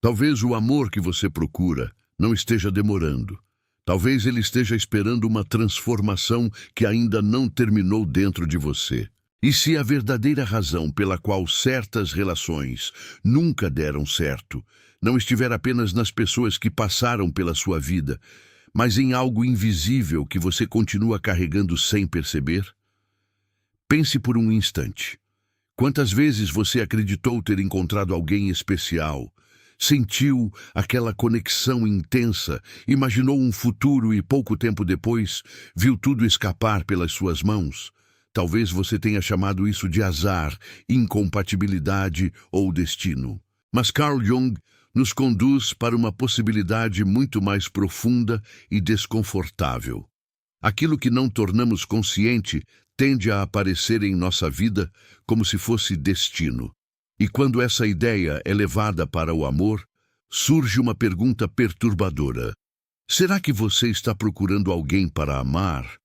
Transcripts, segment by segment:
Talvez o amor que você procura não esteja demorando. Talvez ele esteja esperando uma transformação que ainda não terminou dentro de você. E se a verdadeira razão pela qual certas relações nunca deram certo não estiver apenas nas pessoas que passaram pela sua vida, mas em algo invisível que você continua carregando sem perceber? Pense por um instante. Quantas vezes você acreditou ter encontrado alguém especial, sentiu aquela conexão intensa, imaginou um futuro e pouco tempo depois viu tudo escapar pelas suas mãos? Talvez você tenha chamado isso de azar, incompatibilidade ou destino. Mas Carl Jung nos conduz para uma possibilidade muito mais profunda e desconfortável. Aquilo que não tornamos consciente tende a aparecer em nossa vida como se fosse destino. E quando essa ideia é levada para o amor, surge uma pergunta perturbadora. Será que você está procurando alguém para amar?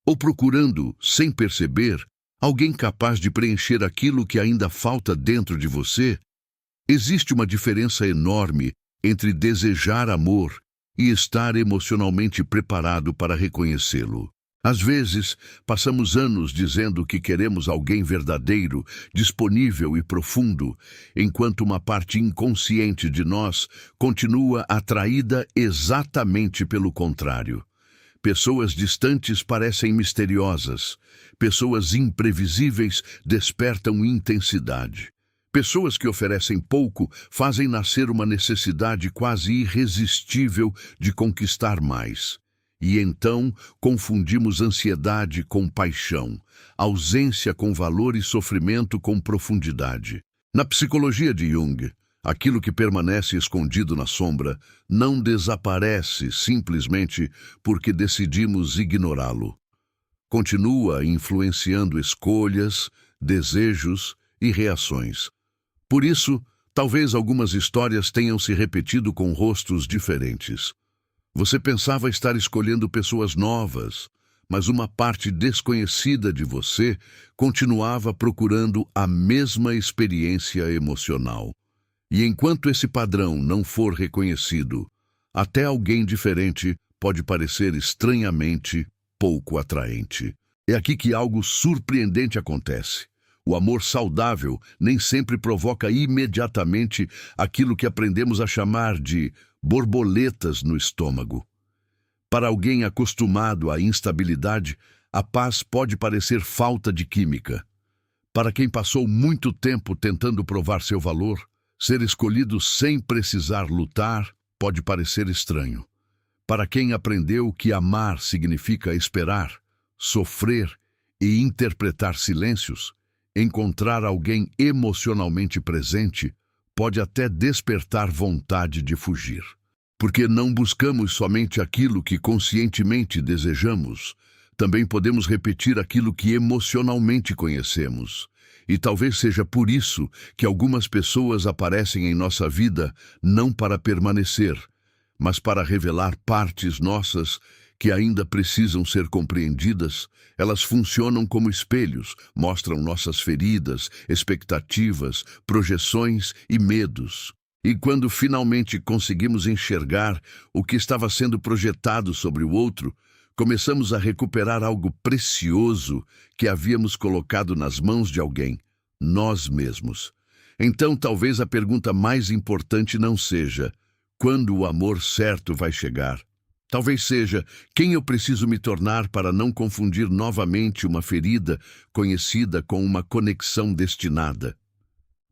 Ou procurando, sem perceber, alguém capaz de preencher aquilo que ainda falta dentro de você? Existe uma diferença enorme entre desejar amor e estar emocionalmente preparado para reconhecê-lo. Às vezes, passamos anos dizendo que queremos alguém verdadeiro, disponível e profundo, enquanto uma parte inconsciente de nós continua atraída exatamente pelo contrário. Pessoas distantes parecem misteriosas. Pessoas imprevisíveis despertam intensidade. Pessoas que oferecem pouco fazem nascer uma necessidade quase irresistível de conquistar mais. E então confundimos ansiedade com paixão, ausência com valor e sofrimento com profundidade. Na psicologia de Jung, aquilo que permanece escondido na sombra não desaparece simplesmente porque decidimos ignorá-lo. Continua influenciando escolhas, desejos e reações. Por isso, talvez algumas histórias tenham se repetido com rostos diferentes. Você pensava estar escolhendo pessoas novas, mas uma parte desconhecida de você continuava procurando a mesma experiência emocional. E enquanto esse padrão não for reconhecido, até alguém diferente pode parecer estranhamente pouco atraente. É aqui que algo surpreendente acontece. O amor saudável nem sempre provoca imediatamente aquilo que aprendemos a chamar de borboletas no estômago. Para alguém acostumado à instabilidade, a paz pode parecer falta de química. Para quem passou muito tempo tentando provar seu valor, ser escolhido sem precisar lutar pode parecer estranho. Para quem aprendeu que amar significa esperar, sofrer e interpretar silêncios, encontrar alguém emocionalmente presente pode até despertar vontade de fugir. Porque não buscamos somente aquilo que conscientemente desejamos, também podemos repetir aquilo que emocionalmente conhecemos. E talvez seja por isso que algumas pessoas aparecem em nossa vida não para permanecer, mas para revelar partes nossas que ainda precisam ser compreendidas. Elas funcionam como espelhos, mostram nossas feridas, expectativas, projeções e medos. E quando finalmente conseguimos enxergar o que estava sendo projetado sobre o outro, começamos a recuperar algo precioso que havíamos colocado nas mãos de alguém, nós mesmos. Então, talvez a pergunta mais importante não seja quando o amor certo vai chegar. Talvez seja quem eu preciso me tornar para não confundir novamente uma ferida conhecida com uma conexão destinada.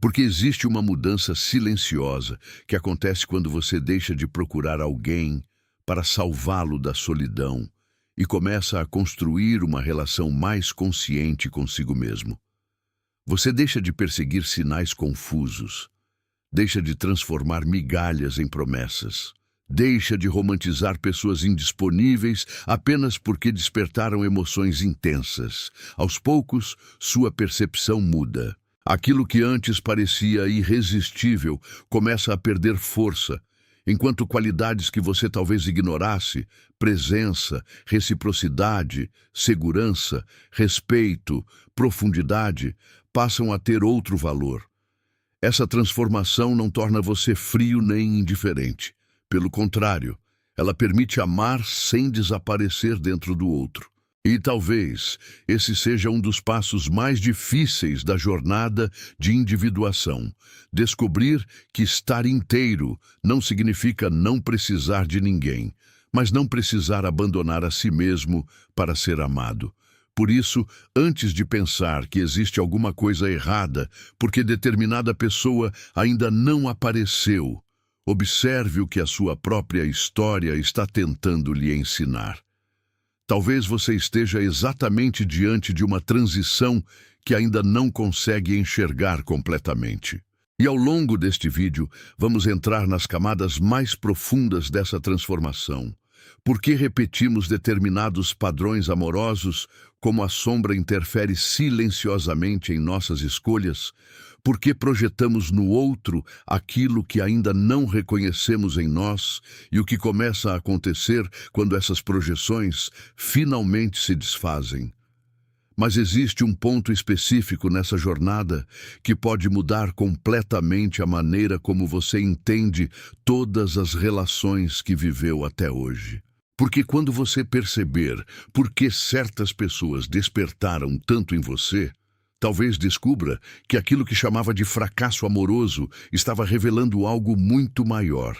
Porque existe uma mudança silenciosa que acontece quando você deixa de procurar alguém para salvá-lo da solidão e começa a construir uma relação mais consciente consigo mesmo. Você deixa de perseguir sinais confusos, deixa de transformar migalhas em promessas, deixa de romantizar pessoas indisponíveis apenas porque despertaram emoções intensas. Aos poucos, sua percepção muda. Aquilo que antes parecia irresistível começa a perder força, enquanto qualidades que você talvez ignorasse, presença, reciprocidade, segurança, respeito, profundidade, passam a ter outro valor. Essa transformação não torna você frio nem indiferente. Pelo contrário, ela permite amar sem desaparecer dentro do outro. E talvez esse seja um dos passos mais difíceis da jornada de individuação. Descobrir que estar inteiro não significa não precisar de ninguém, mas não precisar abandonar a si mesmo para ser amado. Por isso, antes de pensar que existe alguma coisa errada porque determinada pessoa ainda não apareceu, observe o que a sua própria história está tentando lhe ensinar. Talvez você esteja exatamente diante de uma transição que ainda não consegue enxergar completamente. E ao longo deste vídeo, vamos entrar nas camadas mais profundas dessa transformação. Por que repetimos determinados padrões amorosos, como a sombra interfere silenciosamente em nossas escolhas? Por que projetamos no outro aquilo que ainda não reconhecemos em nós e o que começa a acontecer quando essas projeções finalmente se desfazem? Mas existe um ponto específico nessa jornada que pode mudar completamente a maneira como você entende todas as relações que viveu até hoje. Porque quando você perceber por que certas pessoas despertaram tanto em você, talvez descubra que aquilo que chamava de fracasso amoroso estava revelando algo muito maior.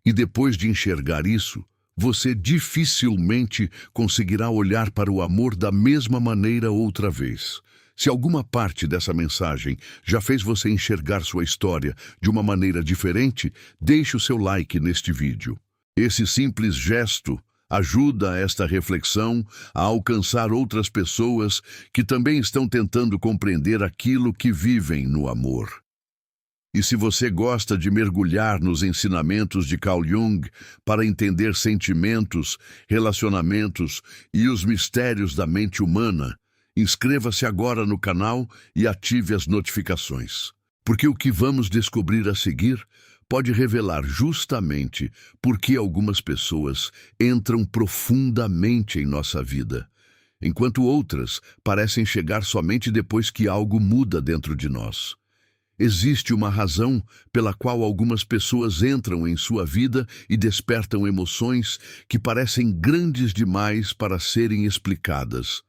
E depois de enxergar isso, você dificilmente conseguirá olhar para o amor da mesma maneira outra vez. Se alguma parte dessa mensagem já fez você enxergar sua história de uma maneira diferente, deixe o seu like neste vídeo. Esse simples gesto ajuda esta reflexão a alcançar outras pessoas que também estão tentando compreender aquilo que vivem no amor. E se você gosta de mergulhar nos ensinamentos de Carl Jung para entender sentimentos, relacionamentos e os mistérios da mente humana, inscreva-se agora no canal e ative as notificações. Porque o que vamos descobrir a seguir pode revelar justamente por que algumas pessoas entram profundamente em nossa vida, enquanto outras parecem chegar somente depois que algo muda dentro de nós. Existe uma razão pela qual algumas pessoas entram em sua vida e despertam emoções que parecem grandes demais para serem explicadas.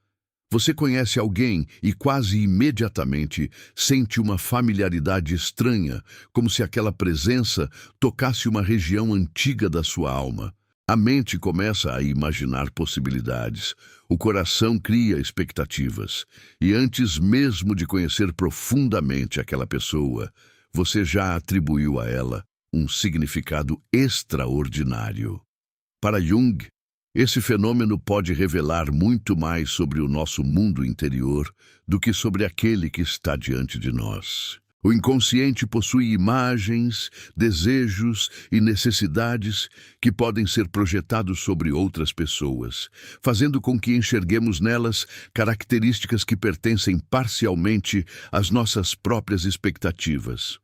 Você conhece alguém e quase imediatamente sente uma familiaridade estranha, como se aquela presença tocasse uma região antiga da sua alma. A mente começa a imaginar possibilidades, o coração cria expectativas, e antes mesmo de conhecer profundamente aquela pessoa, você já atribuiu a ela um significado extraordinário. Para Jung, esse fenômeno pode revelar muito mais sobre o nosso mundo interior do que sobre aquele que está diante de nós. O inconsciente possui imagens, desejos e necessidades que podem ser projetados sobre outras pessoas, fazendo com que enxerguemos nelas características que pertencem parcialmente às nossas próprias expectativas.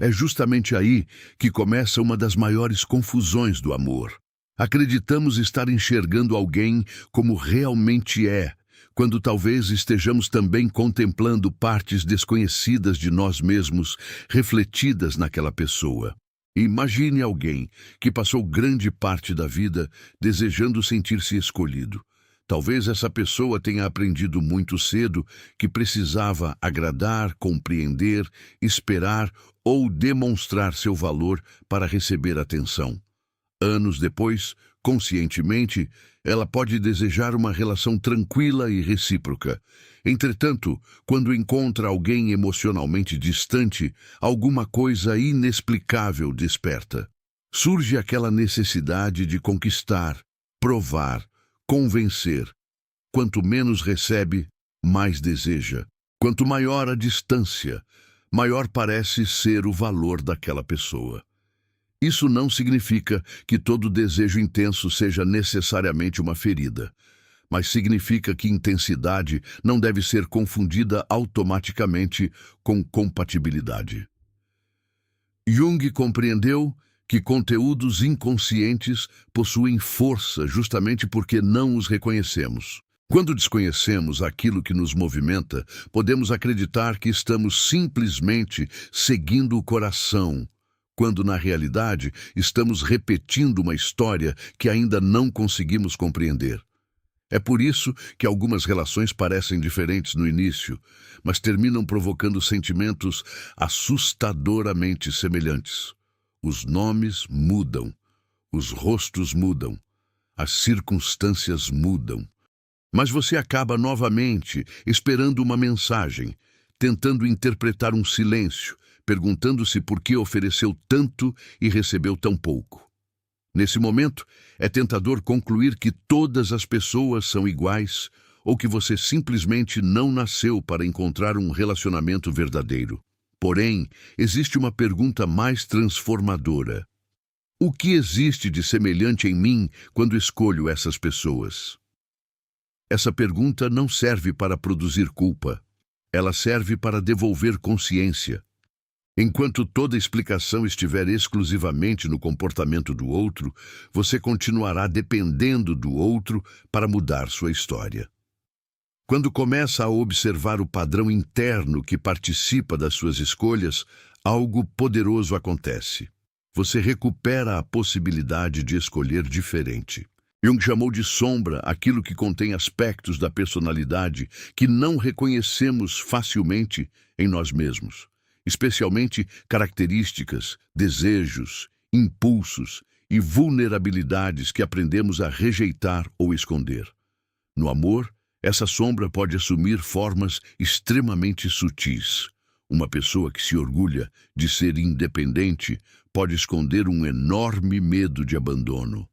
É justamente aí que começa uma das maiores confusões do amor. Acreditamos estar enxergando alguém como realmente é, quando talvez estejamos também contemplando partes desconhecidas de nós mesmos refletidas naquela pessoa. Imagine alguém que passou grande parte da vida desejando sentir-se escolhido. Talvez essa pessoa tenha aprendido muito cedo que precisava agradar, compreender, esperar ou demonstrar seu valor para receber atenção. Anos depois, conscientemente, ela pode desejar uma relação tranquila e recíproca. Entretanto, quando encontra alguém emocionalmente distante, alguma coisa inexplicável desperta. Surge aquela necessidade de conquistar, provar, convencer. Quanto menos recebe, mais deseja. Quanto maior a distância, maior parece ser o valor daquela pessoa. Isso não significa que todo desejo intenso seja necessariamente uma ferida, mas significa que intensidade não deve ser confundida automaticamente com compatibilidade. Jung compreendeu que conteúdos inconscientes possuem força justamente porque não os reconhecemos. Quando desconhecemos aquilo que nos movimenta, podemos acreditar que estamos simplesmente seguindo o coração, quando na realidade estamos repetindo uma história que ainda não conseguimos compreender. É por isso que algumas relações parecem diferentes no início, mas terminam provocando sentimentos assustadoramente semelhantes. Os nomes mudam, os rostos mudam, as circunstâncias mudam. Mas você acaba novamente esperando uma mensagem, tentando interpretar um silêncio, perguntando-se por que ofereceu tanto e recebeu tão pouco. Nesse momento, é tentador concluir que todas as pessoas são iguais ou que você simplesmente não nasceu para encontrar um relacionamento verdadeiro. Porém, existe uma pergunta mais transformadora. O que existe de semelhante em mim quando escolho essas pessoas? Essa pergunta não serve para produzir culpa. Ela serve para devolver consciência. Enquanto toda explicação estiver exclusivamente no comportamento do outro, você continuará dependendo do outro para mudar sua história. Quando começa a observar o padrão interno que participa das suas escolhas, algo poderoso acontece. Você recupera a possibilidade de escolher diferente. Jung chamou de sombra aquilo que contém aspectos da personalidade que não reconhecemos facilmente em nós mesmos, especialmente características, desejos, impulsos e vulnerabilidades que aprendemos a rejeitar ou esconder. No amor, essa sombra pode assumir formas extremamente sutis. Uma pessoa que se orgulha de ser independente pode esconder um enorme medo de abandono.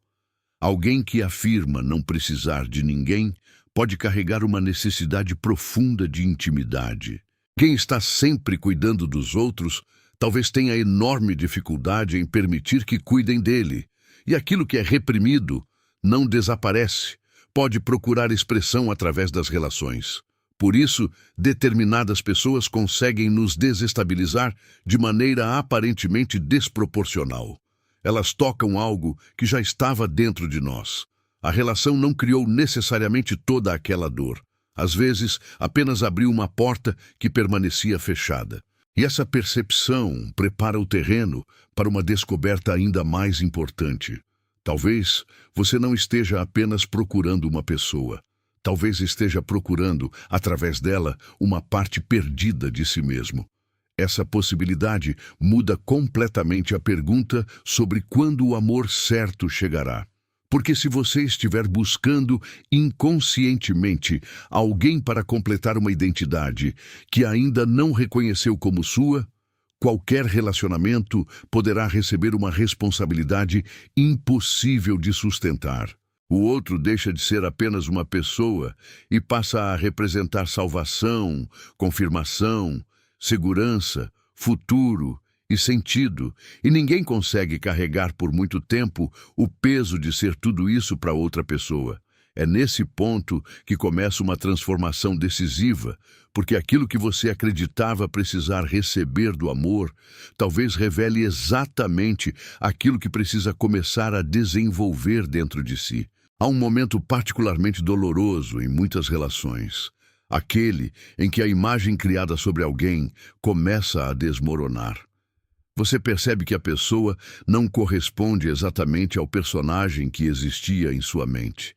Alguém que afirma não precisar de ninguém pode carregar uma necessidade profunda de intimidade. Quem está sempre cuidando dos outros talvez tenha enorme dificuldade em permitir que cuidem dele. E aquilo que é reprimido não desaparece, pode procurar expressão através das relações. Por isso, determinadas pessoas conseguem nos desestabilizar de maneira aparentemente desproporcional. Elas tocam algo que já estava dentro de nós. A relação não criou necessariamente toda aquela dor. Às vezes, apenas abriu uma porta que permanecia fechada. E essa percepção prepara o terreno para uma descoberta ainda mais importante. Talvez você não esteja apenas procurando uma pessoa. Talvez esteja procurando, através dela, uma parte perdida de si mesmo. Essa possibilidade muda completamente a pergunta sobre quando o amor certo chegará. Porque se você estiver buscando inconscientemente alguém para completar uma identidade que ainda não reconheceu como sua, qualquer relacionamento poderá receber uma responsabilidade impossível de sustentar. O outro deixa de ser apenas uma pessoa e passa a representar salvação, confirmação, segurança, futuro e sentido, e ninguém consegue carregar por muito tempo o peso de ser tudo isso para outra pessoa. É nesse ponto que começa uma transformação decisiva, porque aquilo que você acreditava precisar receber do amor, talvez revele exatamente aquilo que precisa começar a desenvolver dentro de si. Há um momento particularmente doloroso em muitas relações. Aquele em que a imagem criada sobre alguém começa a desmoronar. Você percebe que a pessoa não corresponde exatamente ao personagem que existia em sua mente.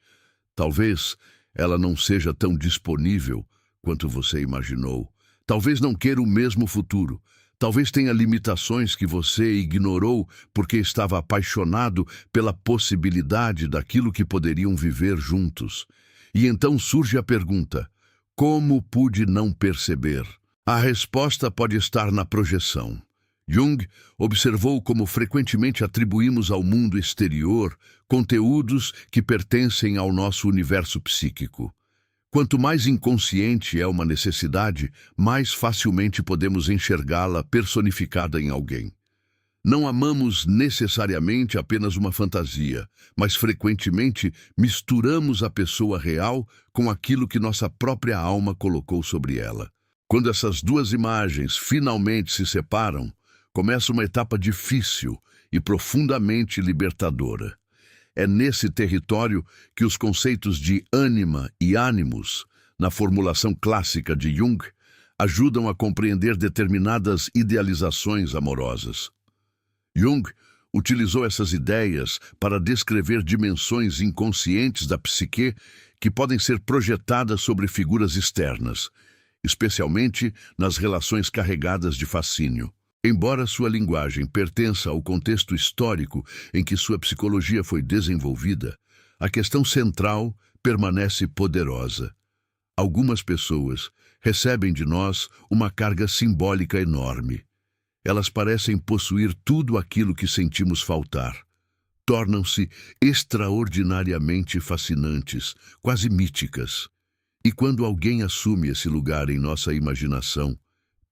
Talvez ela não seja tão disponível quanto você imaginou. Talvez não queira o mesmo futuro. Talvez tenha limitações que você ignorou porque estava apaixonado pela possibilidade daquilo que poderiam viver juntos. E então surge a pergunta: como pude não perceber? A resposta pode estar na projeção. Jung observou como frequentemente atribuímos ao mundo exterior conteúdos que pertencem ao nosso universo psíquico. Quanto mais inconsciente é uma necessidade, mais facilmente podemos enxergá-la personificada em alguém. Não amamos necessariamente apenas uma fantasia, mas frequentemente misturamos a pessoa real com aquilo que nossa própria alma colocou sobre ela. Quando essas duas imagens finalmente se separam, começa uma etapa difícil e profundamente libertadora. É nesse território que os conceitos de ânima e ânimos, na formulação clássica de Jung, ajudam a compreender determinadas idealizações amorosas. Jung utilizou essas ideias para descrever dimensões inconscientes da psique que podem ser projetadas sobre figuras externas, especialmente nas relações carregadas de fascínio. Embora sua linguagem pertença ao contexto histórico em que sua psicologia foi desenvolvida, a questão central permanece poderosa. Algumas pessoas recebem de nós uma carga simbólica enorme. Elas parecem possuir tudo aquilo que sentimos faltar. Tornam-se extraordinariamente fascinantes, quase míticas. E quando alguém assume esse lugar em nossa imaginação,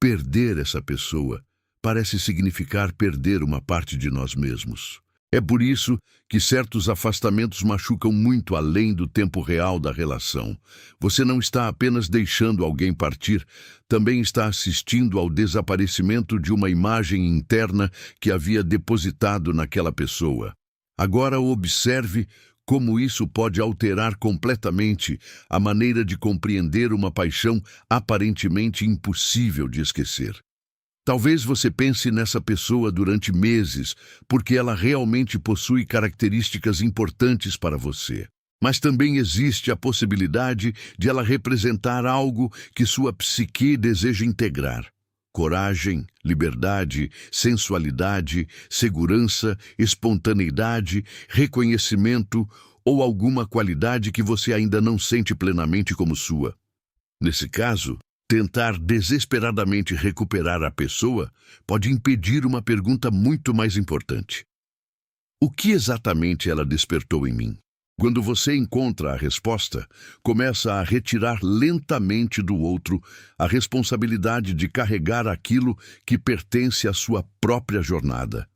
perder essa pessoa parece significar perder uma parte de nós mesmos. É por isso que certos afastamentos machucam muito além do tempo real da relação. Você não está apenas deixando alguém partir, também está assistindo ao desaparecimento de uma imagem interna que havia depositado naquela pessoa. Agora observe como isso pode alterar completamente a maneira de compreender uma paixão aparentemente impossível de esquecer. Talvez você pense nessa pessoa durante meses, porque ela realmente possui características importantes para você. Mas também existe a possibilidade de ela representar algo que sua psique deseja integrar. Coragem, liberdade, sensualidade, segurança, espontaneidade, reconhecimento ou alguma qualidade que você ainda não sente plenamente como sua. Nesse caso, tentar desesperadamente recuperar a pessoa pode impedir uma pergunta muito mais importante. O que exatamente ela despertou em mim? Quando você encontra a resposta, começa a retirar lentamente do outro a responsabilidade de carregar aquilo que pertence à sua própria jornada.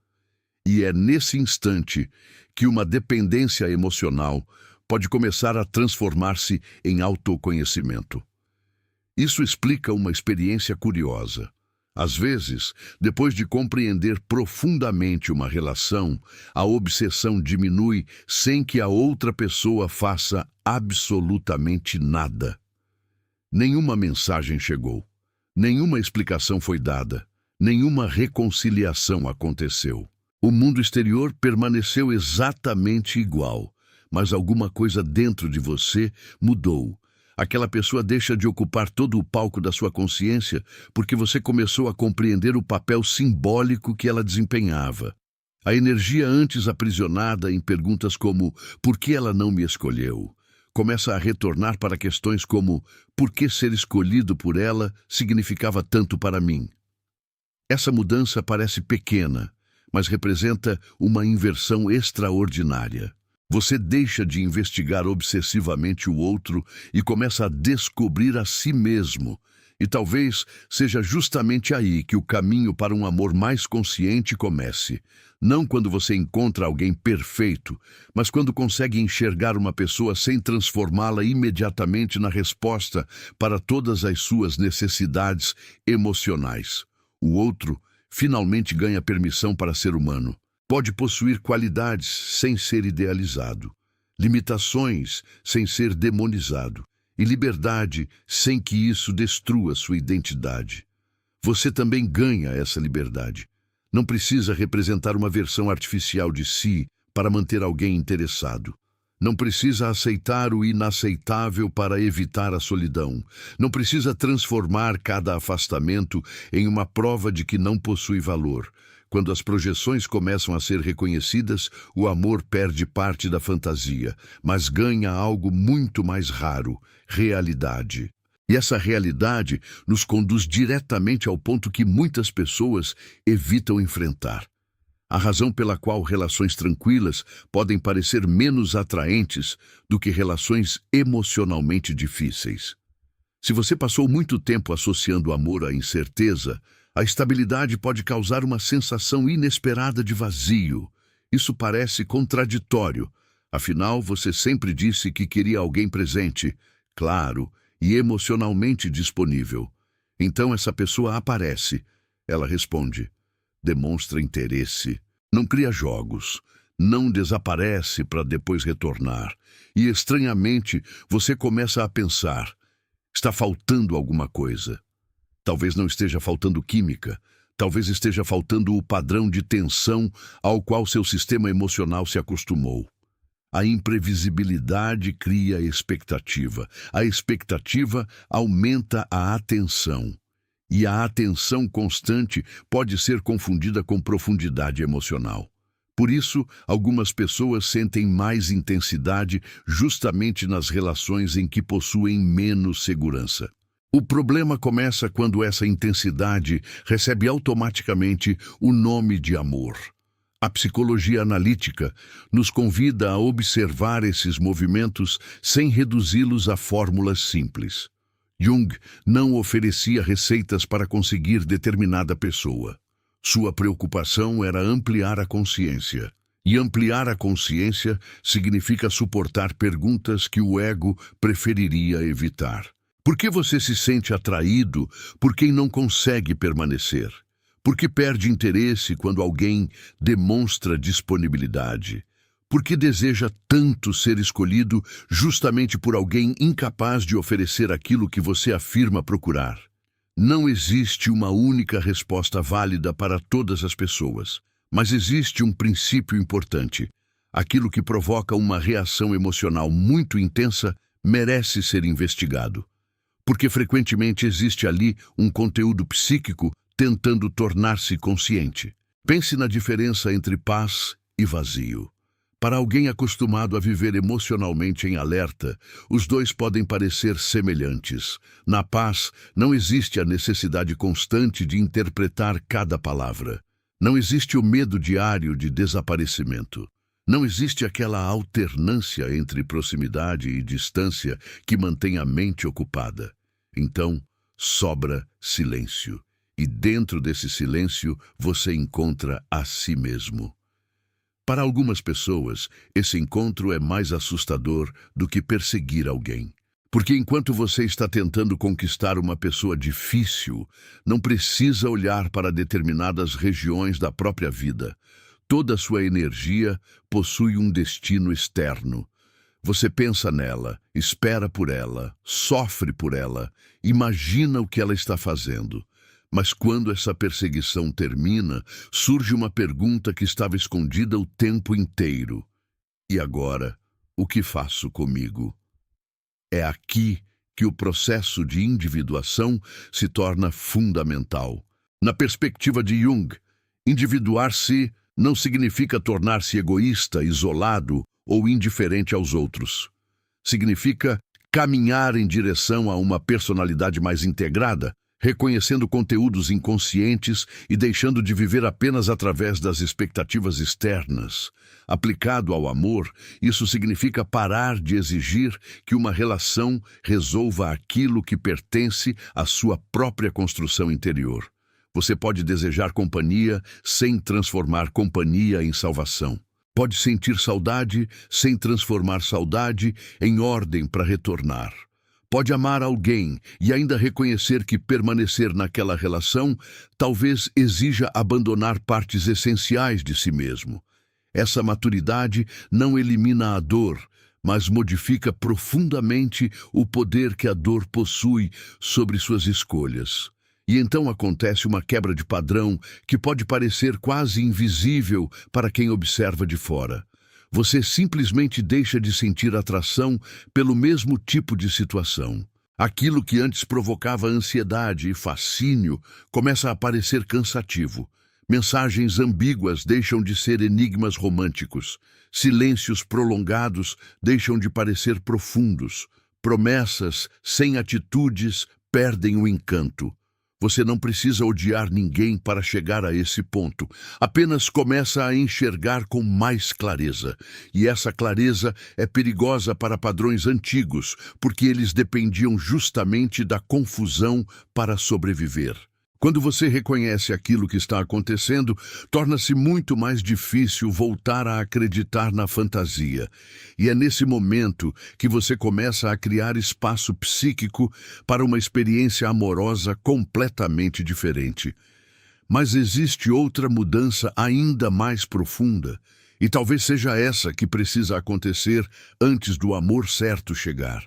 E é nesse instante que uma dependência emocional pode começar a transformar-se em autoconhecimento. Isso explica uma experiência curiosa. Às vezes, depois de compreender profundamente uma relação, a obsessão diminui sem que a outra pessoa faça absolutamente nada. Nenhuma mensagem chegou, nenhuma explicação foi dada, nenhuma reconciliação aconteceu. O mundo exterior permaneceu exatamente igual, mas alguma coisa dentro de você mudou. Aquela pessoa deixa de ocupar todo o palco da sua consciência porque você começou a compreender o papel simbólico que ela desempenhava. A energia antes aprisionada em perguntas como por que ela não me escolheu, começa a retornar para questões como por que ser escolhido por ela significava tanto para mim. Essa mudança parece pequena, mas representa uma inversão extraordinária. Você deixa de investigar obsessivamente o outro e começa a descobrir a si mesmo. E talvez seja justamente aí que o caminho para um amor mais consciente comece. Não quando você encontra alguém perfeito, mas quando consegue enxergar uma pessoa sem transformá-la imediatamente na resposta para todas as suas necessidades emocionais. O outro finalmente ganha permissão para ser humano. Pode possuir qualidades sem ser idealizado, limitações sem ser demonizado, e liberdade sem que isso destrua sua identidade. Você também ganha essa liberdade. Não precisa representar uma versão artificial de si para manter alguém interessado. Não precisa aceitar o inaceitável para evitar a solidão. Não precisa transformar cada afastamento em uma prova de que não possui valor. Quando as projeções começam a ser reconhecidas, o amor perde parte da fantasia, mas ganha algo muito mais raro: realidade. E essa realidade nos conduz diretamente ao ponto que muitas pessoas evitam enfrentar. A razão pela qual relações tranquilas podem parecer menos atraentes do que relações emocionalmente difíceis. Se você passou muito tempo associando amor à incerteza, a estabilidade pode causar uma sensação inesperada de vazio. Isso parece contraditório. Afinal, você sempre disse que queria alguém presente, claro e emocionalmente disponível. Então essa pessoa aparece. Ela responde, demonstra interesse, não cria jogos, não desaparece para depois retornar. E, estranhamente, você começa a pensar: está faltando alguma coisa. Talvez não esteja faltando química. Talvez esteja faltando o padrão de tensão ao qual seu sistema emocional se acostumou. A imprevisibilidade cria expectativa. A expectativa aumenta a atenção. E a atenção constante pode ser confundida com profundidade emocional. Por isso, algumas pessoas sentem mais intensidade justamente nas relações em que possuem menos segurança. O problema começa quando essa intensidade recebe automaticamente o nome de amor. A psicologia analítica nos convida a observar esses movimentos sem reduzi-los a fórmulas simples. Jung não oferecia receitas para conseguir determinada pessoa. Sua preocupação era ampliar a consciência. E ampliar a consciência significa suportar perguntas que o ego preferiria evitar. Por que você se sente atraído por quem não consegue permanecer? Por que perde interesse quando alguém demonstra disponibilidade? Por que deseja tanto ser escolhido justamente por alguém incapaz de oferecer aquilo que você afirma procurar? Não existe uma única resposta válida para todas as pessoas, mas existe um princípio importante. Aquilo que provoca uma reação emocional muito intensa merece ser investigado, porque frequentemente existe ali um conteúdo psíquico tentando tornar-se consciente. Pense na diferença entre paz e vazio. Para alguém acostumado a viver emocionalmente em alerta, os dois podem parecer semelhantes. Na paz, não existe a necessidade constante de interpretar cada palavra. Não existe o medo diário de desaparecimento. Não existe aquela alternância entre proximidade e distância que mantém a mente ocupada. Então, sobra silêncio. E dentro desse silêncio, você encontra a si mesmo. Para algumas pessoas, esse encontro é mais assustador do que perseguir alguém. Porque enquanto você está tentando conquistar uma pessoa difícil, não precisa olhar para determinadas regiões da própria vida. Toda a sua energia possui um destino externo. Você pensa nela, espera por ela, sofre por ela, imagina o que ela está fazendo. Mas quando essa perseguição termina, surge uma pergunta que estava escondida o tempo inteiro. E agora, o que faço comigo? É aqui que o processo de individuação se torna fundamental. Na perspectiva de Jung, individuar-se não significa tornar-se egoísta, isolado ou indiferente aos outros. Significa caminhar em direção a uma personalidade mais integrada, reconhecendo conteúdos inconscientes e deixando de viver apenas através das expectativas externas. Aplicado ao amor, isso significa parar de exigir que uma relação resolva aquilo que pertence à sua própria construção interior. Você pode desejar companhia sem transformar companhia em salvação. Pode sentir saudade sem transformar saudade em ordem para retornar. Pode amar alguém e ainda reconhecer que permanecer naquela relação talvez exija abandonar partes essenciais de si mesmo. Essa maturidade não elimina a dor, mas modifica profundamente o poder que a dor possui sobre suas escolhas. E então acontece uma quebra de padrão que pode parecer quase invisível para quem observa de fora. Você simplesmente deixa de sentir atração pelo mesmo tipo de situação. Aquilo que antes provocava ansiedade e fascínio começa a parecer cansativo. Mensagens ambíguas deixam de ser enigmas românticos. Silêncios prolongados deixam de parecer profundos. Promessas sem atitudes perdem o encanto. Você não precisa odiar ninguém para chegar a esse ponto. Apenas começa a enxergar com mais clareza. E essa clareza é perigosa para padrões antigos, porque eles dependiam justamente da confusão para sobreviver. Quando você reconhece aquilo que está acontecendo, torna-se muito mais difícil voltar a acreditar na fantasia. E é nesse momento que você começa a criar espaço psíquico para uma experiência amorosa completamente diferente. Mas existe outra mudança ainda mais profunda. E talvez seja essa que precisa acontecer antes do amor certo chegar.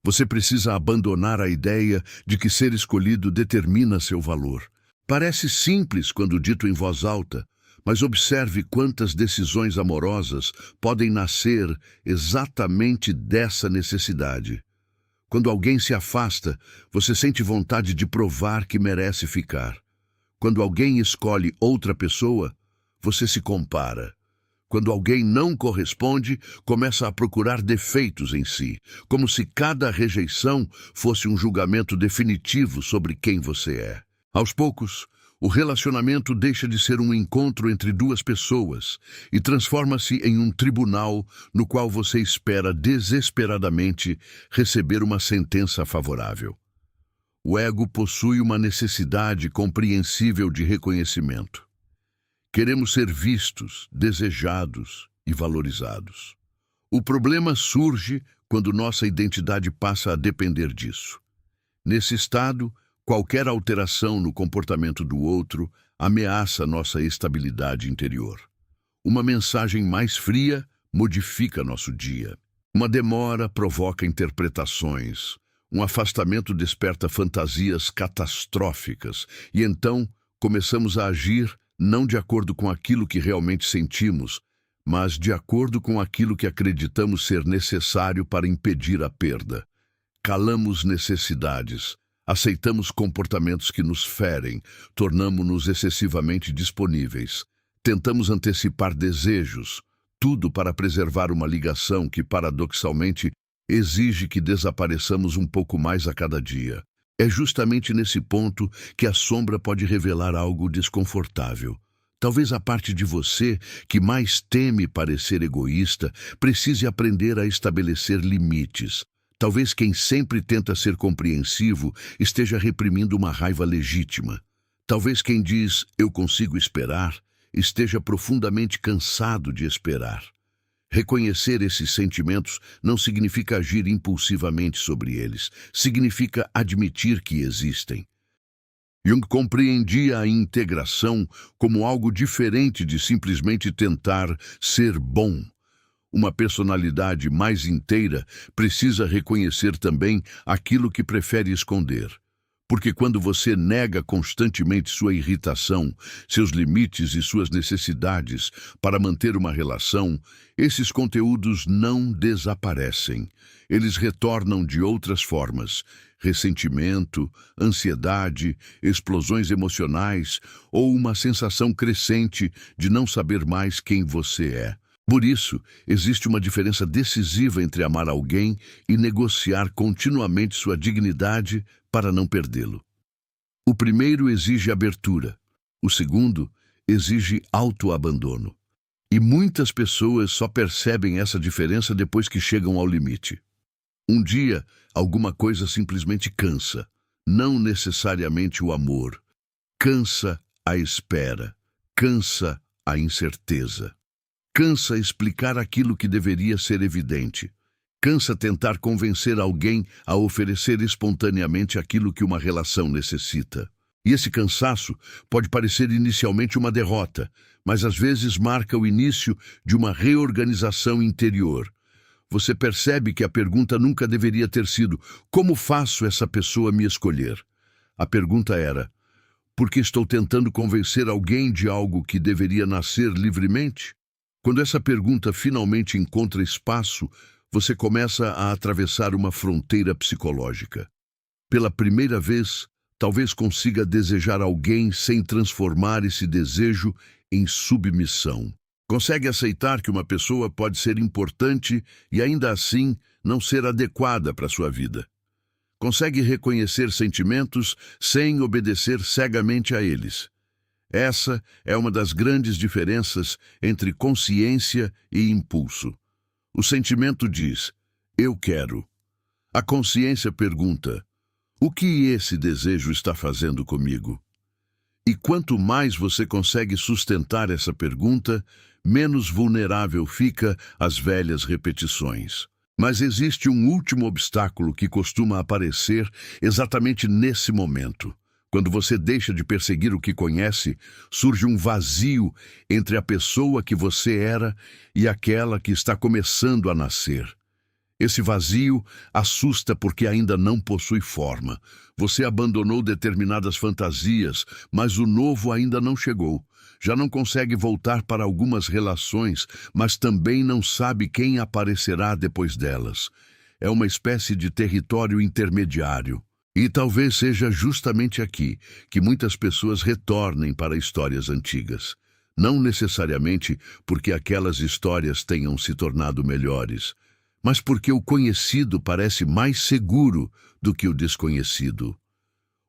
Você precisa abandonar a ideia de que ser escolhido determina seu valor. Parece simples quando dito em voz alta, mas observe quantas decisões amorosas podem nascer exatamente dessa necessidade. Quando alguém se afasta, você sente vontade de provar que merece ficar. Quando alguém escolhe outra pessoa, você se compara. Quando alguém não corresponde, começa a procurar defeitos em si, como se cada rejeição fosse um julgamento definitivo sobre quem você é. Aos poucos, o relacionamento deixa de ser um encontro entre duas pessoas e transforma-se em um tribunal no qual você espera desesperadamente receber uma sentença favorável. O ego possui uma necessidade compreensível de reconhecimento. Queremos ser vistos, desejados e valorizados. O problema surge quando nossa identidade passa a depender disso. Nesse estado, qualquer alteração no comportamento do outro ameaça nossa estabilidade interior. Uma mensagem mais fria modifica nosso dia. Uma demora provoca interpretações. Um afastamento desperta fantasias catastróficas. E então começamos a agir não de acordo com aquilo que realmente sentimos, mas de acordo com aquilo que acreditamos ser necessário para impedir a perda. Calamos necessidades. Aceitamos comportamentos que nos ferem, tornamo-nos excessivamente disponíveis. Tentamos antecipar desejos, tudo para preservar uma ligação que, paradoxalmente, exige que desapareçamos um pouco mais a cada dia. É justamente nesse ponto que a sombra pode revelar algo desconfortável. Talvez a parte de você que mais teme parecer egoísta precise aprender a estabelecer limites. Talvez quem sempre tenta ser compreensivo esteja reprimindo uma raiva legítima. Talvez quem diz "eu consigo esperar" esteja profundamente cansado de esperar. Reconhecer esses sentimentos não significa agir impulsivamente sobre eles, significa admitir que existem. Jung compreendia a integração como algo diferente de simplesmente tentar ser bom. Uma personalidade mais inteira precisa reconhecer também aquilo que prefere esconder. Porque quando você nega constantemente sua irritação, seus limites e suas necessidades para manter uma relação, esses conteúdos não desaparecem. Eles retornam de outras formas: ressentimento, ansiedade, explosões emocionais ou uma sensação crescente de não saber mais quem você é. Por isso, existe uma diferença decisiva entre amar alguém e negociar continuamente sua dignidade para não perdê-lo. O primeiro exige abertura, o segundo exige autoabandono. E muitas pessoas só percebem essa diferença depois que chegam ao limite. Um dia, alguma coisa simplesmente cansa, não necessariamente o amor. Cansa a espera, cansa a incerteza. Cansa explicar aquilo que deveria ser evidente. Cansa tentar convencer alguém a oferecer espontaneamente aquilo que uma relação necessita. E esse cansaço pode parecer inicialmente uma derrota, mas às vezes marca o início de uma reorganização interior. Você percebe que a pergunta nunca deveria ter sido: como faço essa pessoa me escolher? A pergunta era: por que estou tentando convencer alguém de algo que deveria nascer livremente? Quando essa pergunta finalmente encontra espaço, você começa a atravessar uma fronteira psicológica. Pela primeira vez, talvez consiga desejar alguém sem transformar esse desejo em submissão. Consegue aceitar que uma pessoa pode ser importante e ainda assim não ser adequada para sua vida. Consegue reconhecer sentimentos sem obedecer cegamente a eles. Essa é uma das grandes diferenças entre consciência e impulso. O sentimento diz: eu quero. A consciência pergunta: o que esse desejo está fazendo comigo? E quanto mais você consegue sustentar essa pergunta, menos vulnerável fica às velhas repetições. Mas existe um último obstáculo que costuma aparecer exatamente nesse momento: Quando você deixa de perseguir o que conhece, surge um vazio entre a pessoa que você era e aquela que está começando a nascer. Esse vazio assusta porque ainda não possui forma. Você abandonou determinadas fantasias, mas o novo ainda não chegou. Já não consegue voltar para algumas relações, mas também não sabe quem aparecerá depois delas. É uma espécie de território intermediário. E talvez seja justamente aqui que muitas pessoas retornem para histórias antigas. Não necessariamente porque aquelas histórias tenham se tornado melhores, mas porque o conhecido parece mais seguro do que o desconhecido.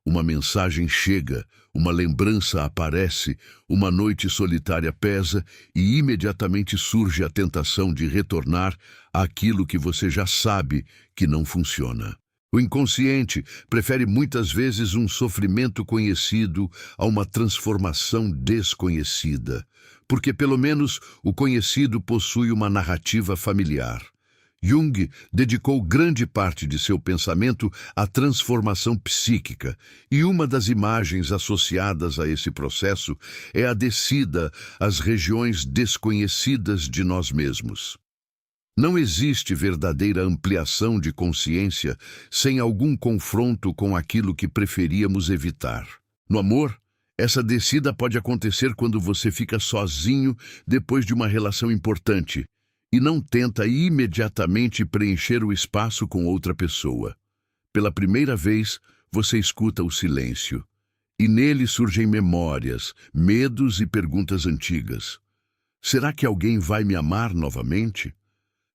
Uma mensagem chega, uma lembrança aparece, uma noite solitária pesa e imediatamente surge a tentação de retornar àquilo que você já sabe que não funciona. O inconsciente prefere muitas vezes um sofrimento conhecido a uma transformação desconhecida, porque pelo menos o conhecido possui uma narrativa familiar. Jung dedicou grande parte de seu pensamento à transformação psíquica, e uma das imagens associadas a esse processo é a descida às regiões desconhecidas de nós mesmos. Não existe verdadeira ampliação de consciência sem algum confronto com aquilo que preferíamos evitar. No amor, essa descida pode acontecer quando você fica sozinho depois de uma relação importante e não tenta imediatamente preencher o espaço com outra pessoa. Pela primeira vez, você escuta o silêncio, e nele surgem memórias, medos e perguntas antigas. Será que alguém vai me amar novamente?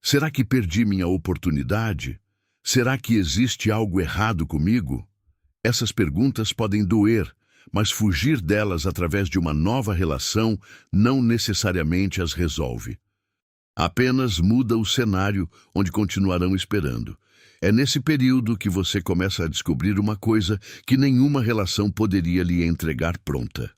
Será que perdi minha oportunidade? Será que existe algo errado comigo? Essas perguntas podem doer, mas fugir delas através de uma nova relação não necessariamente as resolve. Apenas muda o cenário onde continuarão esperando. É nesse período que você começa a descobrir uma coisa que nenhuma relação poderia lhe entregar pronta: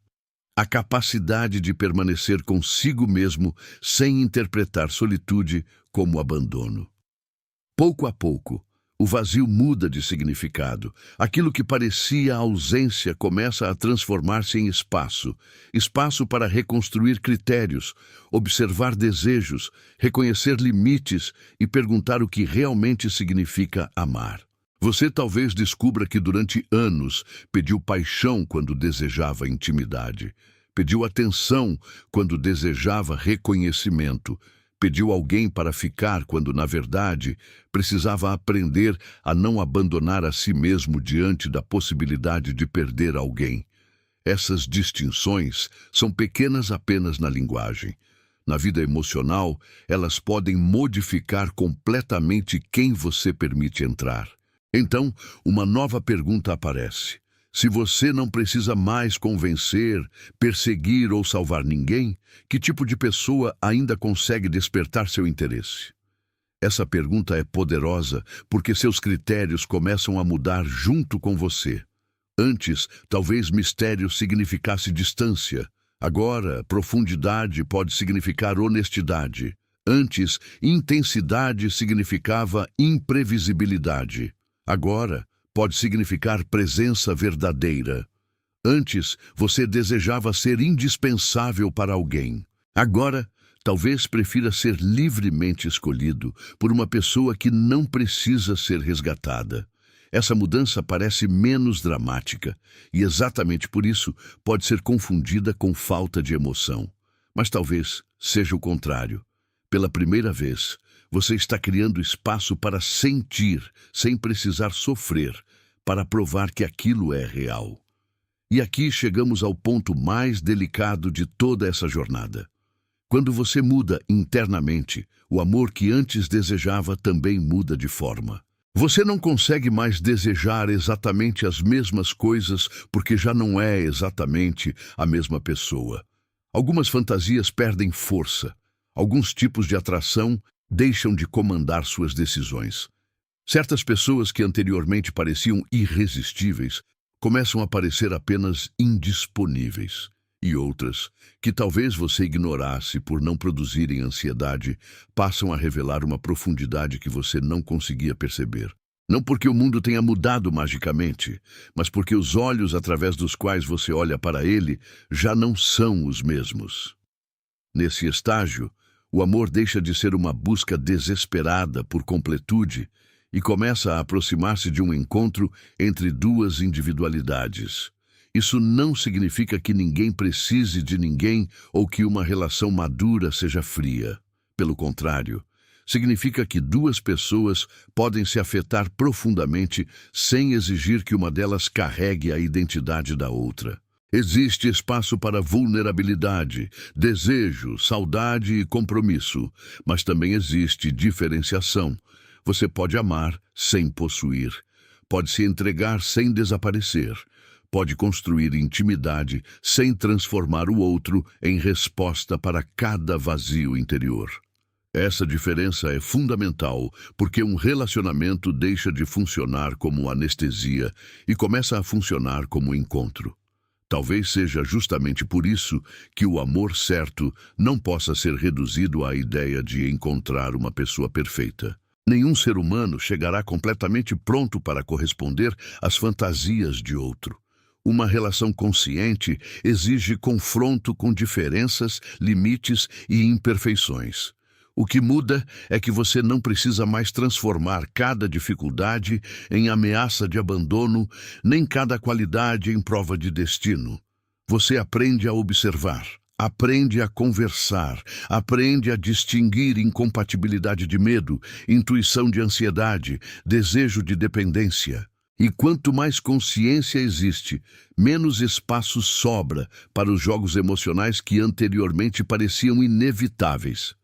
a capacidade de permanecer consigo mesmo sem interpretar solitude como abandono. Pouco a pouco, o vazio muda de significado. Aquilo que parecia ausência começa a transformar-se em espaço. Espaço para reconstruir critérios, observar desejos, reconhecer limites e perguntar o que realmente significa amar. Você talvez descubra que durante anos pediu paixão quando desejava intimidade, pediu atenção quando desejava reconhecimento, pediu alguém para ficar quando, na verdade, precisava aprender a não abandonar a si mesmo diante da possibilidade de perder alguém. Essas distinções são pequenas apenas na linguagem. Na vida emocional, elas podem modificar completamente quem você permite entrar. Então, uma nova pergunta aparece. Se você não precisa mais convencer, perseguir ou salvar ninguém, que tipo de pessoa ainda consegue despertar seu interesse? Essa pergunta é poderosa porque seus critérios começam a mudar junto com você. Antes, talvez mistério significasse distância. Agora, profundidade pode significar honestidade. Antes, intensidade significava imprevisibilidade. Agora, pode significar presença verdadeira. Antes, você desejava ser indispensável para alguém. Agora, talvez prefira ser livremente escolhido por uma pessoa que não precisa ser resgatada. Essa mudança parece menos dramática e, exatamente por isso, pode ser confundida com falta de emoção. Mas talvez seja o contrário. Pela primeira vez, você está criando espaço para sentir, sem precisar sofrer, para provar que aquilo é real. E aqui chegamos ao ponto mais delicado de toda essa jornada. Quando você muda internamente, o amor que antes desejava também muda de forma. Você não consegue mais desejar exatamente as mesmas coisas porque já não é exatamente a mesma pessoa. Algumas fantasias perdem força. Alguns tipos de atração deixam de comandar suas decisões. Certas pessoas que anteriormente pareciam irresistíveis começam a parecer apenas indisponíveis. E outras, que talvez você ignorasse por não produzirem ansiedade, passam a revelar uma profundidade que você não conseguia perceber. Não porque o mundo tenha mudado magicamente, mas porque os olhos através dos quais você olha para ele já não são os mesmos. Nesse estágio, o amor deixa de ser uma busca desesperada por completude e começa a aproximar-se de um encontro entre duas individualidades. Isso não significa que ninguém precise de ninguém ou que uma relação madura seja fria. Pelo contrário, significa que duas pessoas podem se afetar profundamente sem exigir que uma delas carregue a identidade da outra. Existe espaço para vulnerabilidade, desejo, saudade e compromisso, mas também existe diferenciação. Você pode amar sem possuir, pode se entregar sem desaparecer, pode construir intimidade sem transformar o outro em resposta para cada vazio interior. Essa diferença é fundamental porque um relacionamento deixa de funcionar como anestesia e começa a funcionar como encontro. Talvez seja justamente por isso que o amor certo não possa ser reduzido à ideia de encontrar uma pessoa perfeita. Nenhum ser humano chegará completamente pronto para corresponder às fantasias de outro. Uma relação consciente exige confronto com diferenças, limites e imperfeições. O que muda é que você não precisa mais transformar cada dificuldade em ameaça de abandono, nem cada qualidade em prova de destino. Você aprende a observar, aprende a conversar, aprende a distinguir incompatibilidade de medo, intuição de ansiedade, desejo de dependência. E quanto mais consciência existe, menos espaço sobra para os jogos emocionais que anteriormente pareciam inevitáveis.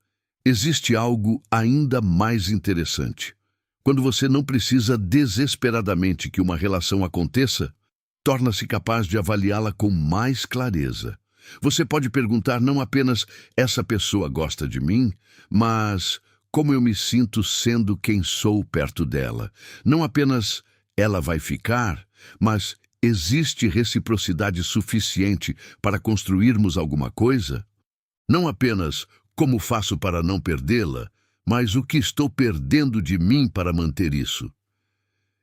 Existe algo ainda mais interessante. Quando você não precisa desesperadamente que uma relação aconteça, torna-se capaz de avaliá-la com mais clareza. Você pode perguntar não apenas essa pessoa gosta de mim, mas como eu me sinto sendo quem sou perto dela. Não apenas ela vai ficar, mas existe reciprocidade suficiente para construirmos alguma coisa? Não apenas como faço para não perdê-la, mas o que estou perdendo de mim para manter isso?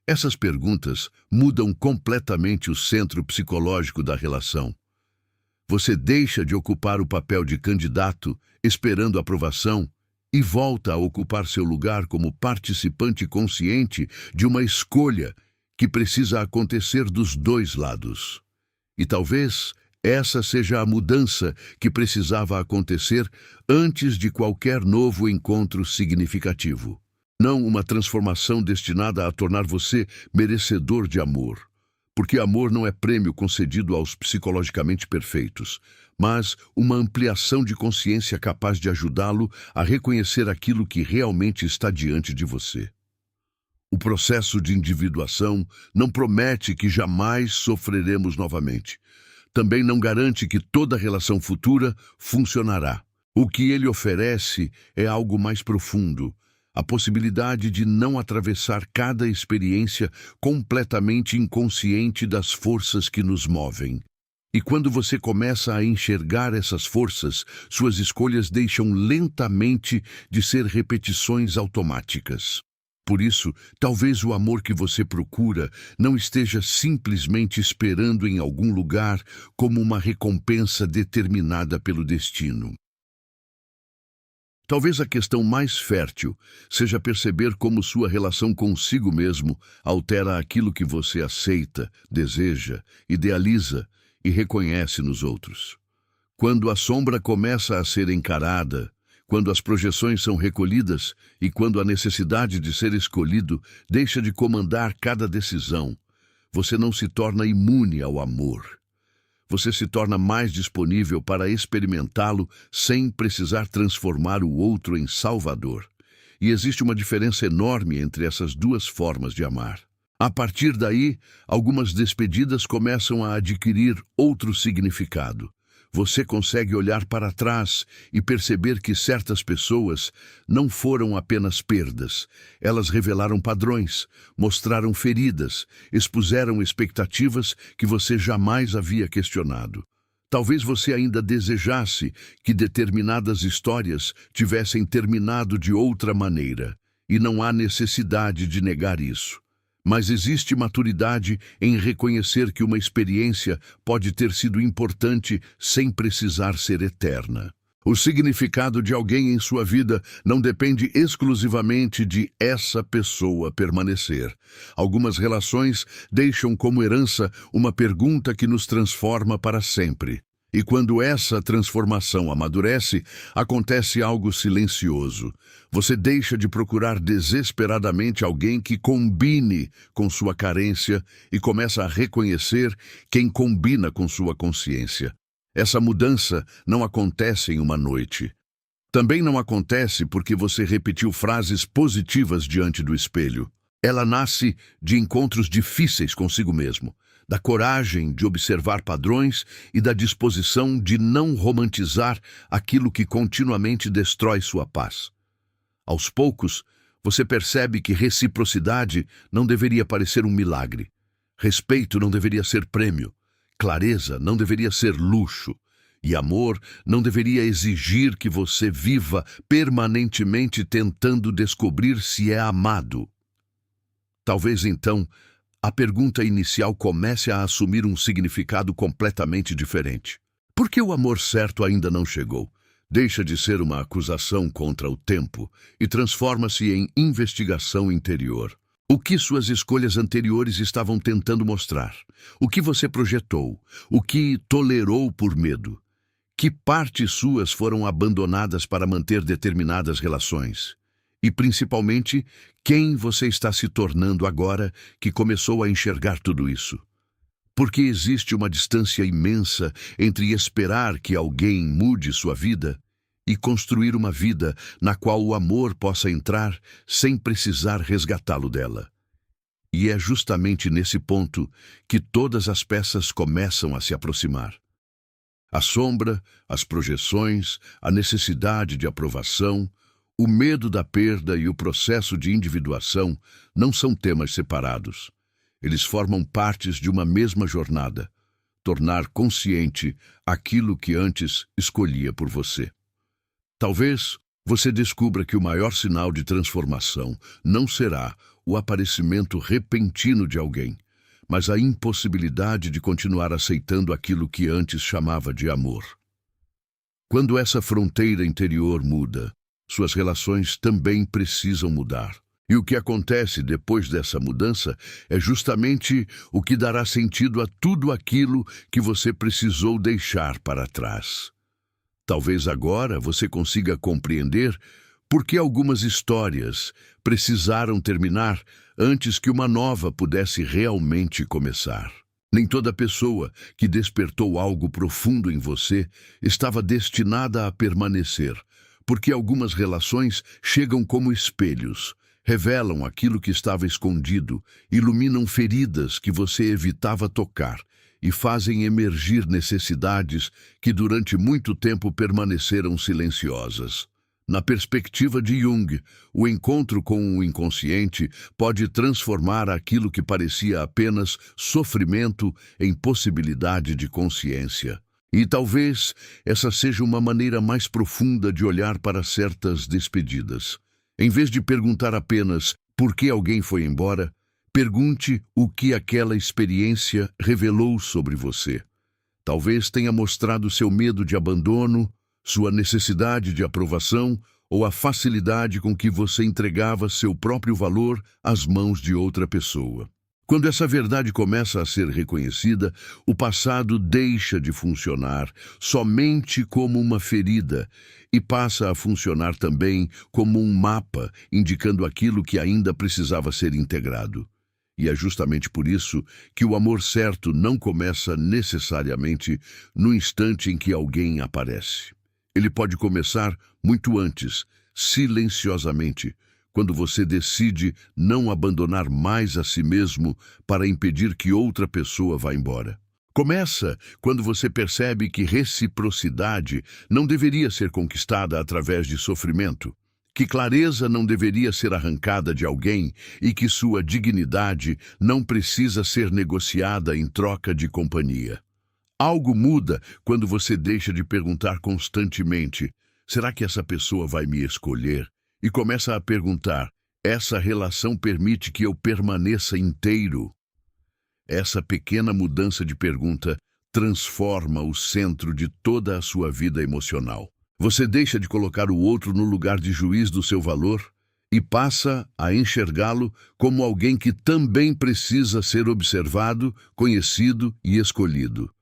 Essas perguntas mudam completamente o centro psicológico da relação. Você deixa de ocupar o papel de candidato, esperando aprovação, e volta a ocupar seu lugar como participante consciente de uma escolha que precisa acontecer dos dois lados. E talvez essa seja a mudança que precisava acontecer antes de qualquer novo encontro significativo. Não uma transformação destinada a tornar você merecedor de amor, porque amor não é prêmio concedido aos psicologicamente perfeitos, mas uma ampliação de consciência capaz de ajudá-lo a reconhecer aquilo que realmente está diante de você. O processo de individuação não promete que jamais sofreremos novamente. Também não garante que toda relação futura funcionará. O que ele oferece é algo mais profundo, a possibilidade de não atravessar cada experiência completamente inconsciente das forças que nos movem. E quando você começa a enxergar essas forças, suas escolhas deixam lentamente de ser repetições automáticas. Por isso, talvez o amor que você procura não esteja simplesmente esperando em algum lugar como uma recompensa determinada pelo destino. Talvez a questão mais fértil seja perceber como sua relação consigo mesmo altera aquilo que você aceita, deseja, idealiza e reconhece nos outros. Quando a sombra começa a ser encarada, quando as projeções são recolhidas e quando a necessidade de ser escolhido deixa de comandar cada decisão, você não se torna imune ao amor. Você se torna mais disponível para experimentá-lo sem precisar transformar o outro em salvador. E existe uma diferença enorme entre essas duas formas de amar. A partir daí, algumas despedidas começam a adquirir outro significado. Você consegue olhar para trás e perceber que certas pessoas não foram apenas perdas. Elas revelaram padrões, mostraram feridas, expuseram expectativas que você jamais havia questionado. Talvez você ainda desejasse que determinadas histórias tivessem terminado de outra maneira, e não há necessidade de negar isso. Mas existe maturidade em reconhecer que uma experiência pode ter sido importante sem precisar ser eterna. O significado de alguém em sua vida não depende exclusivamente de essa pessoa permanecer. Algumas relações deixam como herança uma pergunta que nos transforma para sempre. E quando essa transformação amadurece, acontece algo silencioso. Você deixa de procurar desesperadamente alguém que combine com sua carência e começa a reconhecer quem combina com sua consciência. Essa mudança não acontece em uma noite. Também não acontece porque você repetiu frases positivas diante do espelho. Ela nasce de encontros difíceis consigo mesmo, da coragem de observar padrões e da disposição de não romantizar aquilo que continuamente destrói sua paz. Aos poucos, você percebe que reciprocidade não deveria parecer um milagre. Respeito não deveria ser prêmio. Clareza não deveria ser luxo. E amor não deveria exigir que você viva permanentemente tentando descobrir se é amado. Talvez então a pergunta inicial comece a assumir um significado completamente diferente. Por que o amor certo ainda não chegou? Deixa de ser uma acusação contra o tempo e transforma-se em investigação interior. O que suas escolhas anteriores estavam tentando mostrar? O que você projetou? O que tolerou por medo? Que partes suas foram abandonadas para manter determinadas relações? E, principalmente, quem você está se tornando agora que começou a enxergar tudo isso? Porque existe uma distância imensa entre esperar que alguém mude sua vida e construir uma vida na qual o amor possa entrar sem precisar resgatá-lo dela. E é justamente nesse ponto que todas as peças começam a se aproximar. A sombra, as projeções, a necessidade de aprovação, o medo da perda e o processo de individuação não são temas separados. Eles formam partes de uma mesma jornada, tornar consciente aquilo que antes escolhia por você. Talvez você descubra que o maior sinal de transformação não será o aparecimento repentino de alguém, mas a impossibilidade de continuar aceitando aquilo que antes chamava de amor. Quando essa fronteira interior muda, suas relações também precisam mudar. E o que acontece depois dessa mudança é justamente o que dará sentido a tudo aquilo que você precisou deixar para trás. Talvez agora você consiga compreender por que algumas histórias precisaram terminar antes que uma nova pudesse realmente começar. Nem toda pessoa que despertou algo profundo em você estava destinada a permanecer, porque algumas relações chegam como espelhos, revelam aquilo que estava escondido, iluminam feridas que você evitava tocar e fazem emergir necessidades que durante muito tempo permaneceram silenciosas. Na perspectiva de Jung, o encontro com o inconsciente pode transformar aquilo que parecia apenas sofrimento em possibilidade de consciência. E talvez essa seja uma maneira mais profunda de olhar para certas despedidas. Em vez de perguntar apenas por que alguém foi embora, pergunte o que aquela experiência revelou sobre você. Talvez tenha mostrado seu medo de abandono, sua necessidade de aprovação ou a facilidade com que você entregava seu próprio valor às mãos de outra pessoa. Quando essa verdade começa a ser reconhecida, o passado deixa de funcionar somente como uma ferida e passa a funcionar também como um mapa indicando aquilo que ainda precisava ser integrado. E é justamente por isso que o amor certo não começa necessariamente no instante em que alguém aparece. Ele pode começar muito antes, silenciosamente, quando você decide não abandonar mais a si mesmo para impedir que outra pessoa vá embora. Começa quando você percebe que reciprocidade não deveria ser conquistada através de sofrimento, que clareza não deveria ser arrancada de alguém e que sua dignidade não precisa ser negociada em troca de companhia. Algo muda quando você deixa de perguntar constantemente: será que essa pessoa vai me escolher? E começa a perguntar: Essa relação permite que eu permaneça inteiro. Essa pequena mudança de pergunta transforma o centro de toda a sua vida emocional. Você deixa de colocar o outro no lugar de juiz do seu valor e passa a enxergá-lo como alguém que também precisa ser observado, conhecido e escolhido.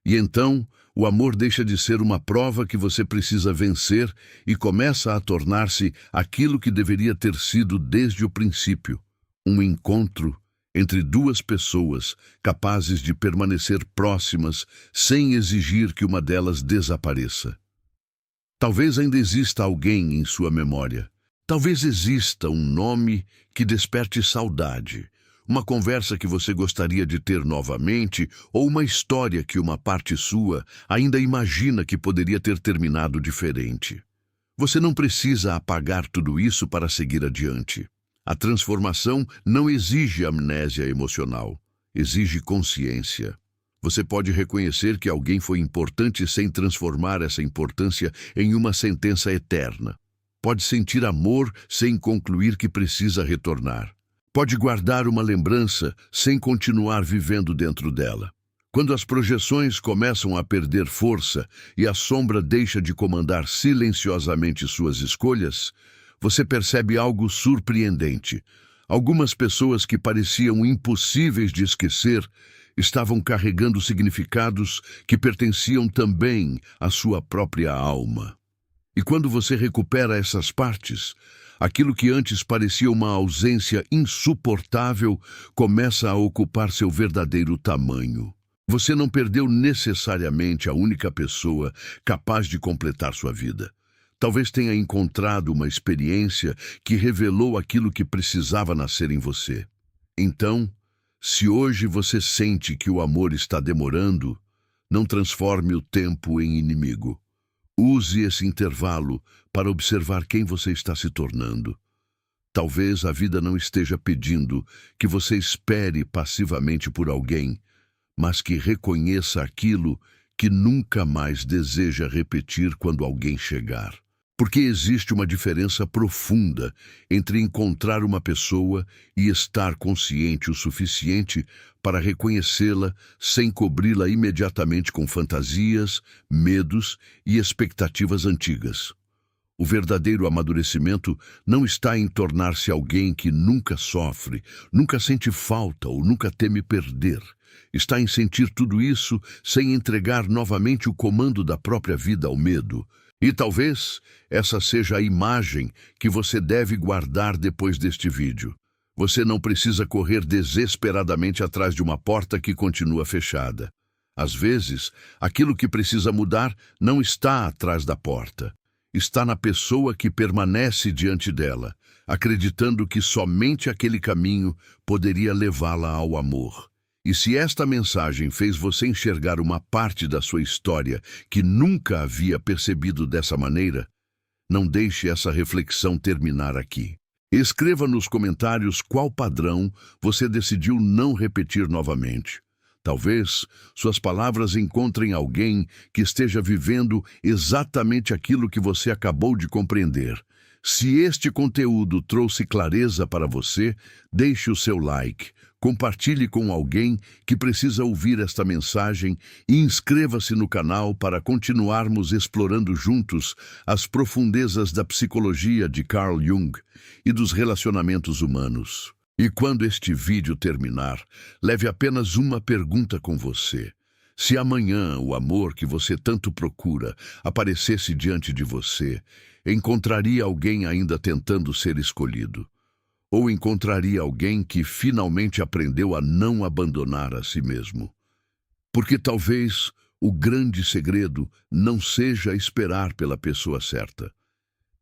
E então, o amor deixa de ser uma prova que você precisa vencer e começa a tornar-se aquilo que deveria ter sido desde o princípio: um encontro entre duas pessoas capazes de permanecer próximas sem exigir que uma delas desapareça. Talvez ainda exista alguém em sua memória. Talvez exista um nome que desperte saudade, uma conversa que você gostaria de ter novamente, ou uma história que uma parte sua ainda imagina que poderia ter terminado diferente. Você não precisa apagar tudo isso para seguir adiante. A transformação não exige amnésia emocional, exige consciência. Você pode reconhecer que alguém foi importante sem transformar essa importância em uma sentença eterna. Pode sentir amor sem concluir que precisa retornar. Pode guardar uma lembrança sem continuar vivendo dentro dela. Quando as projeções começam a perder força e a sombra deixa de comandar silenciosamente suas escolhas, você percebe algo surpreendente. Algumas pessoas que pareciam impossíveis de esquecer estavam carregando significados que pertenciam também à sua própria alma. E quando você recupera essas partes, aquilo que antes parecia uma ausência insuportável começa a ocupar seu verdadeiro tamanho. Você não perdeu necessariamente a única pessoa capaz de completar sua vida. Talvez tenha encontrado uma experiência que revelou aquilo que precisava nascer em você. Então, se hoje você sente que o amor está demorando, não transforme o tempo em inimigo. Use esse intervalo para observar quem você está se tornando. Talvez a vida não esteja pedindo que você espere passivamente por alguém, mas que reconheça aquilo que nunca mais deseja repetir quando alguém chegar. Porque existe uma diferença profunda entre encontrar uma pessoa e estar consciente o suficiente para reconhecê-la sem cobri-la imediatamente com fantasias, medos e expectativas antigas. O verdadeiro amadurecimento não está em tornar-se alguém que nunca sofre, nunca sente falta ou nunca teme perder. Está em sentir tudo isso sem entregar novamente o comando da própria vida ao medo. E talvez essa seja a imagem que você deve guardar depois deste vídeo. Você não precisa correr desesperadamente atrás de uma porta que continua fechada. Às vezes, aquilo que precisa mudar não está atrás da porta. Está na pessoa que permanece diante dela, acreditando que somente aquele caminho poderia levá-la ao amor. E se esta mensagem fez você enxergar uma parte da sua história que nunca havia percebido dessa maneira, não deixe essa reflexão terminar aqui. Escreva nos comentários qual padrão você decidiu não repetir novamente. Talvez suas palavras encontrem alguém que esteja vivendo exatamente aquilo que você acabou de compreender. Se este conteúdo trouxe clareza para você, deixe o seu like. Compartilhe com alguém que precisa ouvir esta mensagem e inscreva-se no canal para continuarmos explorando juntos as profundezas da psicologia de Carl Jung e dos relacionamentos humanos. E quando este vídeo terminar, leve apenas uma pergunta com você. Se amanhã o amor que você tanto procura aparecesse diante de você, encontraria alguém ainda tentando ser escolhido? Ou encontraria alguém que finalmente aprendeu a não abandonar a si mesmo? Porque talvez o grande segredo não seja esperar pela pessoa certa.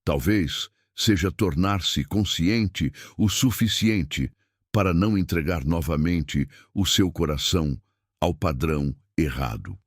Talvez seja tornar-se consciente o suficiente para não entregar novamente o seu coração ao padrão errado.